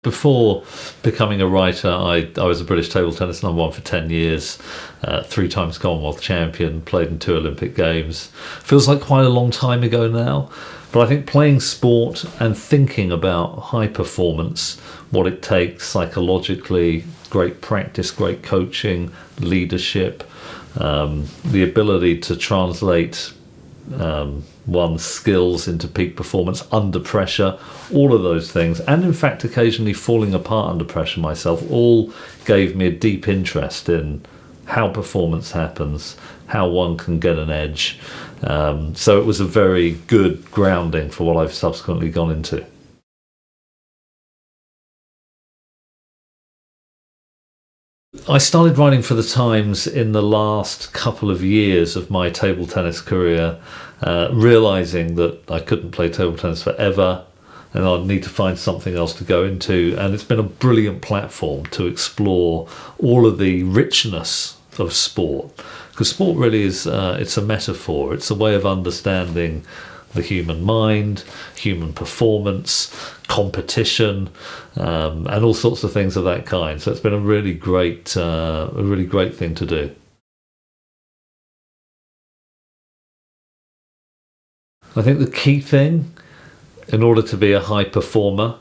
before becoming a writer, I was a British table tennis number one for 10 years, 3 times Commonwealth champion, played in 2 Olympic Games. Feels like quite a long time ago now, but I think playing sport and thinking about high performance, what it takes psychologically, great practice, great coaching, leadership, the ability to translate one's skills into peak performance under pressure, all of those things, and in fact occasionally falling apart under pressure myself, all gave me a deep interest in how performance happens, how one can get an edge. So it was a very good grounding for what I've subsequently gone into. I started writing for the Times in the last couple of years of my table tennis career, realising that I couldn't play table tennis forever and I'd need to find something else to go into. And it's been a brilliant platform to explore all of the richness of sport, because sport really is, it's a metaphor. It's a way of understanding the human mind, human performance, competition, and all sorts of things of that kind. So it's been a really great thing to do. I think the key thing, in order to be a high performer,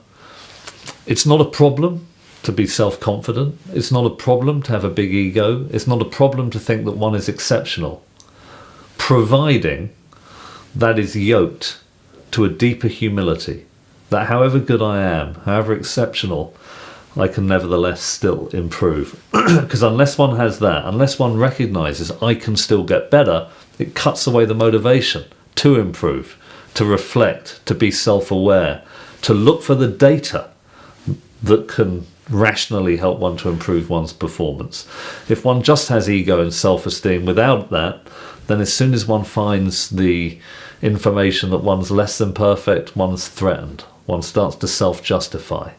it's not a problem to be self-confident. It's not a problem to have a big ego. It's not a problem to think that one is exceptional, providing that is yoked to a deeper humility, that however good I am, however exceptional, I can nevertheless still improve. Because unless one has that, unless one recognises I can still get better, it cuts away the motivation to improve, to reflect, to be self-aware, to look for the data that can rationally help one to improve one's performance. If one just has ego and self-esteem without that, then as soon as one finds the information that one's less than perfect, one's threatened. One starts to self-justify.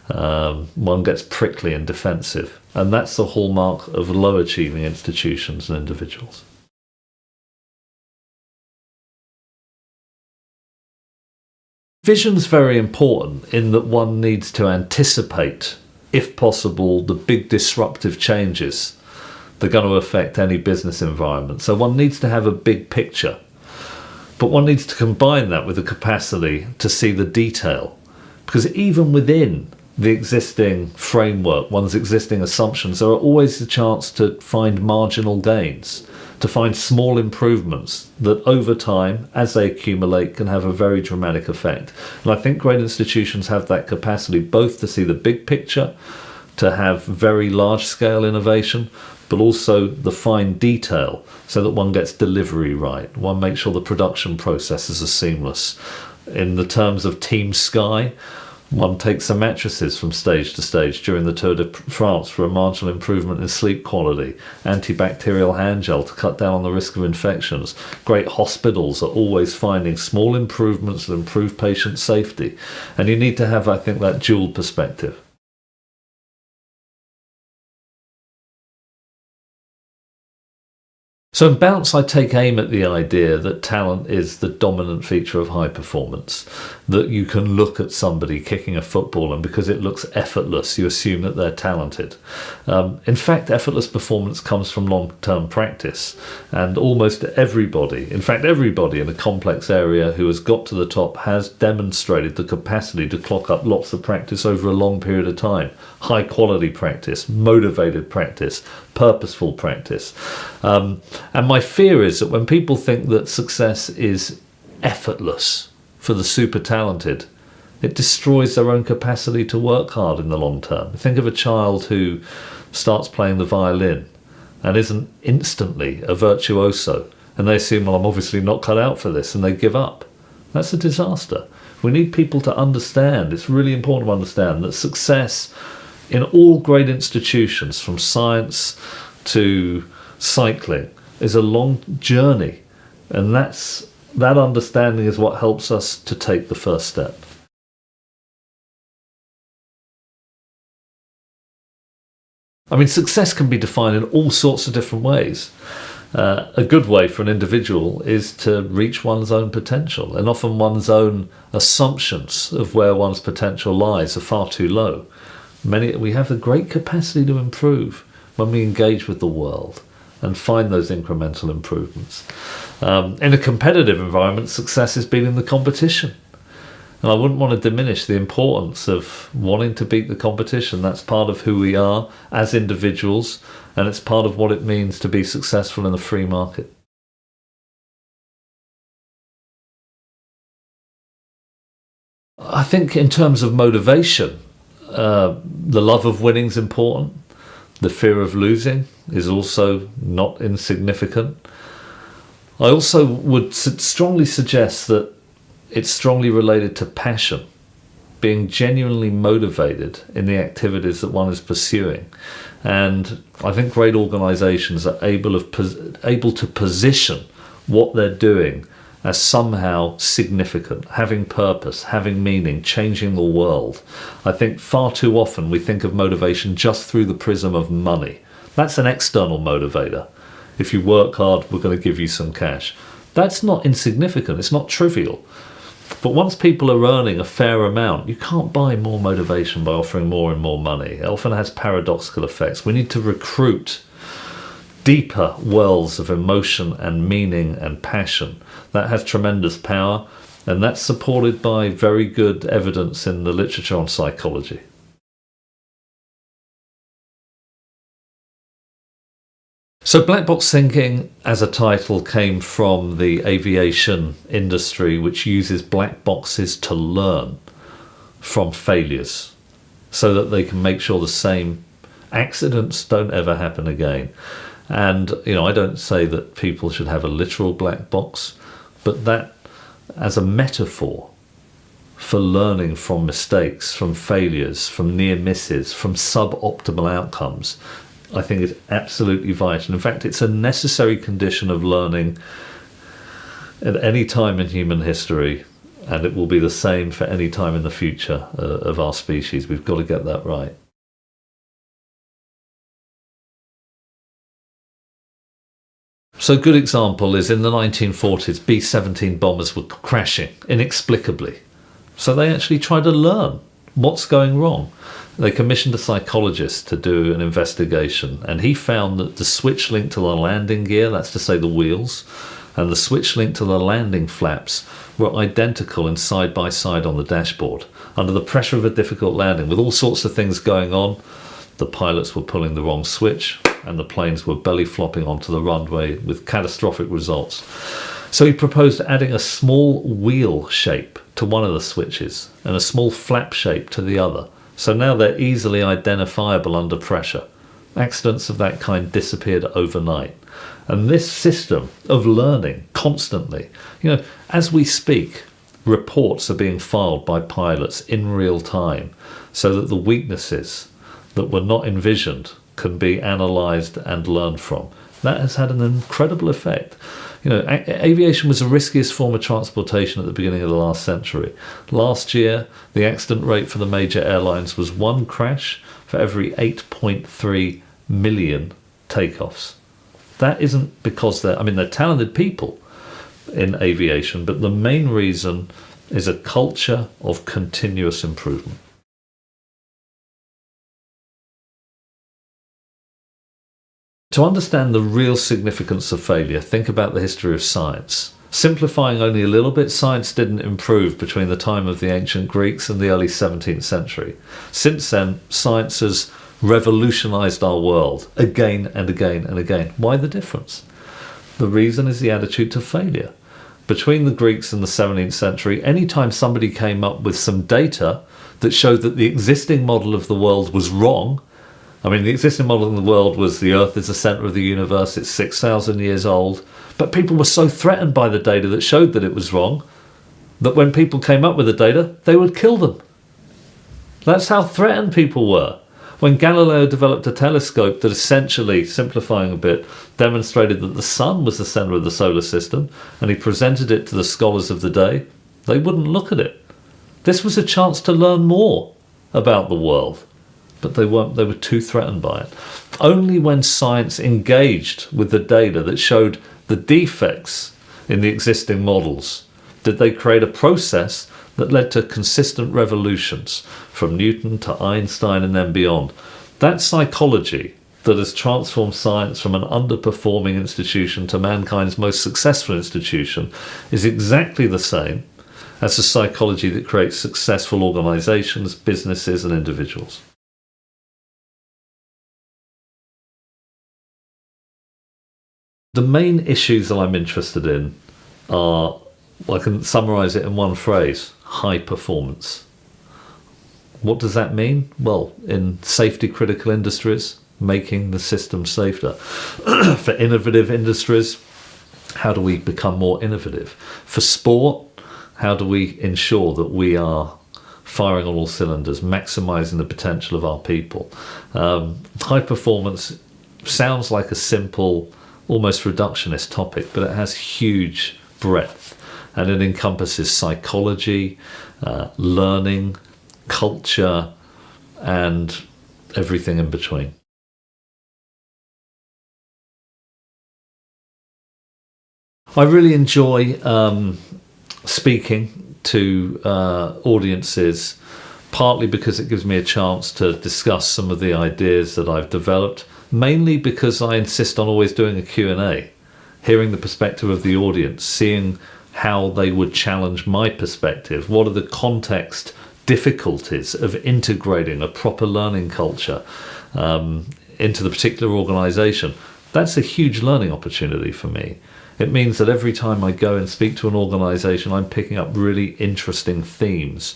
One gets prickly and defensive. And that's the hallmark of low-achieving institutions and individuals. Vision's very important in that one needs to anticipate, if possible, the big disruptive changes that are going to affect any business environment. So one needs to have a big picture, but one needs to combine that with the capacity to see the detail, because even within the existing framework, one's existing assumptions, there are always the chance to find marginal gains, to find small improvements that over time, as they accumulate, can have a very dramatic effect. And I think great institutions have that capacity both to see the big picture, to have very large-scale innovation, but also the fine detail so that one gets delivery right. One makes sure the production processes are seamless. In the terms of Team Sky, one takes some mattresses from stage to stage during the Tour de France for a marginal improvement in sleep quality, antibacterial hand gel to cut down on the risk of infections. Great hospitals are always finding small improvements that improve patient safety. And you need to have, I think, that dual perspective. So in Bounce, I take aim at the idea that talent is the dominant feature of high performance, that you can look at somebody kicking a football and because it looks effortless, you assume that they're talented. In fact, effortless performance comes from long-term practice, and almost everybody, in fact everybody in a complex area who has got to the top has demonstrated the capacity to clock up lots of practice over a long period of time. High quality practice, motivated practice, purposeful practice. And my fear is that when people think that success is effortless for the super talented, it destroys their own capacity to work hard in the long term. Think of a child who starts playing the violin and isn't instantly a virtuoso, and they assume, well, I'm obviously not cut out for this, and they give up. That's a disaster. We need people to understand, it's really important to understand that success in all great institutions, from science to cycling, is a long journey, and that understanding is what helps us to take the first step. I mean, success can be defined in all sorts of different ways. A good way for an individual is to reach one's own potential, and often one's own assumptions of where one's potential lies are far too low. We have the great capacity to improve when we engage with the world and find those incremental improvements. In a competitive environment, success is beating the competition. And I wouldn't want to diminish the importance of wanting to beat the competition. That's part of who we are as individuals, and it's part of what it means to be successful in a free market. I think in terms of motivation, the love of winning is important. The fear of losing is also not insignificant. I also would strongly suggest that it's strongly related to passion, being genuinely motivated in the activities that one is pursuing. And I think great organisations are able to position what they're doing as somehow significant, having purpose, having meaning, changing the world. I think far too often we think of motivation just through the prism of money. That's an external motivator. If you work hard, we're going to give you some cash. That's not insignificant, it's not trivial. But once people are earning a fair amount, you can't buy more motivation by offering more and more money. It often has paradoxical effects. We need to recruit deeper wells of emotion and meaning and passion. That has tremendous power, and that's supported by very good evidence in the literature on psychology. So black box thinking as a title came from the aviation industry, which uses black boxes to learn from failures so that they can make sure the same accidents don't ever happen again. And, I don't say that people should have a literal black box, but that as a metaphor for learning from mistakes, from failures, from near misses, from suboptimal outcomes, I think is absolutely vital. In fact, it's a necessary condition of learning at any time in human history, and it will be the same for any time in the future of our species. We've got to get that right. So a good example is in the 1940s, B-17 bombers were crashing inexplicably. So they actually tried to learn what's going wrong. They commissioned a psychologist to do an investigation, and he found that the switch link to the landing gear, that's to say the wheels, and the switch link to the landing flaps were identical and side by side on the dashboard. Under the pressure of a difficult landing, with all sorts of things going on, the pilots were pulling the wrong switch, and the planes were belly flopping onto the runway with catastrophic results. So he proposed adding a small wheel shape to one of the switches and a small flap shape to the other. So now they're easily identifiable under pressure. Accidents of that kind disappeared overnight. And this system of learning constantly, as we speak, reports are being filed by pilots in real time so that the weaknesses that were not envisioned can be analysed and learned from. That has had an incredible effect. Aviation was the riskiest form of transportation at the beginning of the last century. Last year, the accident rate for the major airlines was one crash for every 8.3 million takeoffs. That isn't because they're talented people in aviation, but the main reason is a culture of continuous improvement. To understand the real significance of failure, think about the history of science. Simplifying only a little bit, science didn't improve between the time of the ancient Greeks and the early 17th century. Since then, science has revolutionized our world again and again and again. Why the difference? The reason is the attitude to failure. Between the Greeks and the 17th century, anytime somebody came up with some data that showed that the existing model of the world was wrong, the existing model in the world was the Earth is the centre of the universe, it's 6,000 years old, but people were so threatened by the data that showed that it was wrong, that when people came up with the data, they would kill them. That's how threatened people were. When Galileo developed a telescope that essentially, simplifying a bit, demonstrated that the sun was the centre of the solar system, and he presented it to the scholars of the day, they wouldn't look at it. This was a chance to learn more about the world. but they weren't. They were too threatened by it. Only when science engaged with the data that showed the defects in the existing models did they create a process that led to consistent revolutions from Newton to Einstein and then beyond. That psychology that has transformed science from an underperforming institution to mankind's most successful institution is exactly the same as the psychology that creates successful organizations, businesses, and individuals. The main issues that I'm interested in are, well, I can summarize it in one phrase: high performance. What does that mean? Well, in safety critical industries, making the system safer. For innovative industries, how do we become more innovative? For sport, how do we ensure that we are firing on all cylinders, maximizing the potential of our people? High performance sounds like a simple, almost reductionist topic, but it has huge breadth, and it encompasses psychology, learning, culture, and everything in between. I really enjoy speaking to audiences, partly because it gives me a chance to discuss some of the ideas that I've developed, mainly because I insist on always doing a Q&A, hearing the perspective of the audience, seeing how they would challenge my perspective, what are the context difficulties of integrating a proper learning culture into the particular organisation. That's a huge learning opportunity for me. It means that every time I go and speak to an organisation, I'm picking up really interesting themes,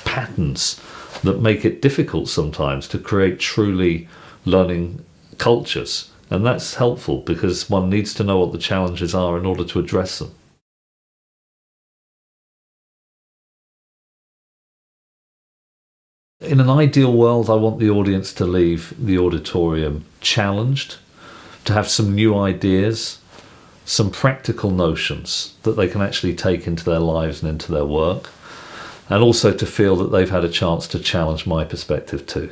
patterns that make it difficult sometimes to create truly learning cultures. And that's helpful because one needs to know what the challenges are in order to address them. In an ideal world, I want the audience to leave the auditorium challenged, to have some new ideas, some practical notions that they can actually take into their lives and into their work, and also to feel that they've had a chance to challenge my perspective too.